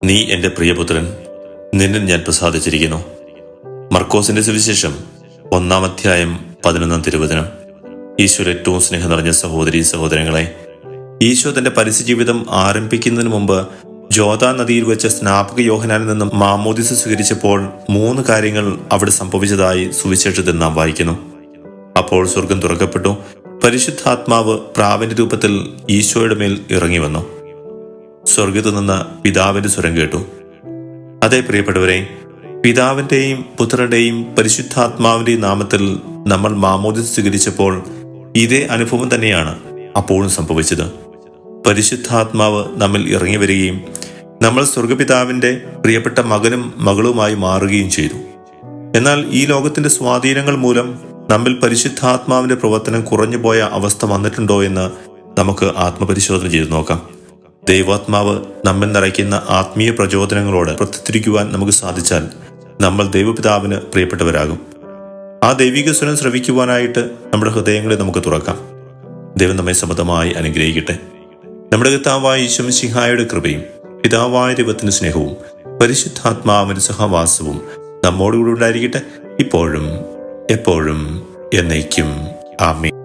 നീ എൻ്റെ പ്രിയപുത്രൻ, നിന്നിൽ ഞാൻ പ്രസാദിച്ചിരിക്കുന്നു. മർക്കോസിന്റെ സുവിശേഷം 1-ാം 11 ഈശോയുടെ ഏറ്റവും സ്നേഹം നിറഞ്ഞ സഹോദരീ സഹോദരങ്ങളെ, ഈശോ തന്റെ പരസ്യജീവിതം ആരംഭിക്കുന്നതിന് മുമ്പ് ജോർദാൻ നദിയിൽ വെച്ച് സ്നാപക യോഹന്നാനിൽ നിന്നും മാമോദിസ സ്വീകരിച്ചപ്പോൾ 3 കാര്യങ്ങൾ അവിടെ സംഭവിച്ചതായി സുവിശേഷത്തിൽ നാം വായിക്കുന്നു. അപ്പോൾ സ്വർഗം തുറക്കപ്പെട്ടു, പരിശുദ്ധാത്മാവ് പ്രാവിന്റെ രൂപത്തിൽ ഈശോയുടെ മേൽ ഇറങ്ങി വന്നു. സ്വർഗത്തു നിന്ന് പിതാവിന്റെ സ്വരം കേട്ടു. അതേ പ്രിയപ്പെട്ടവരെ, പിതാവിന്റെയും പുത്രന്റെയും പരിശുദ്ധാത്മാവിന്റെയും നാമത്തിൽ നമ്മൾ മാമോദിസ സ്വീകരിച്ചപ്പോൾ ഇതേ അനുഭവം തന്നെയാണ് അപ്പോഴും സംഭവിച്ചത്. പരിശുദ്ധാത്മാവ് നമ്മിൽ ഇറങ്ങി വരികയും നമ്മൾ സ്വർഗപിതാവിന്റെ പ്രിയപ്പെട്ട മകനും മകളുമായി മാറുകയും ചെയ്തു. എന്നാൽ ഈ ലോകത്തിന്റെ സ്വാധീനങ്ങൾ മൂലം നമ്മിൽ പരിശുദ്ധാത്മാവിന്റെ പ്രവർത്തനം കുറഞ്ഞുപോയ അവസ്ഥ വന്നിട്ടുണ്ടോ എന്ന് നമുക്ക് ആത്മപരിശോധന ചെയ്തു നോക്കാം. ദൈവാത്മാവ് നമ്മിൽ നിറയ്ക്കുന്ന ആത്മീയ പ്രചോദനങ്ങളോട് പ്രത്യുത്തരിക്കുവാൻ നമുക്ക് സാധിച്ചാൽ നമ്മൾ ദൈവപിതാവിന് പ്രിയപ്പെട്ടവരാകും. ആ ദൈവിക സ്വരം ശ്രവിക്കുവാനായിട്ട് നമ്മുടെ ഹൃദയങ്ങളെ നമുക്ക് തുറക്കാം. ദൈവം നമ്മെ സമൃദ്ധമായി അനുഗ്രഹിക്കട്ടെ. നമ്മുടെ കർത്താവായ ഈശോ മിശിഹായുടെ കൃപയും പിതാവായ ദൈവത്തിന്റെ സ്നേഹവും പരിശുദ്ധാത്മാവിന്റെ സഹവാസവും നമ്മോടുകൂടി ഉണ്ടായിരിക്കട്ടെ, ഇപ്പോഴും എപ്പോഴും എന്നേക്കും. ആമേൻ.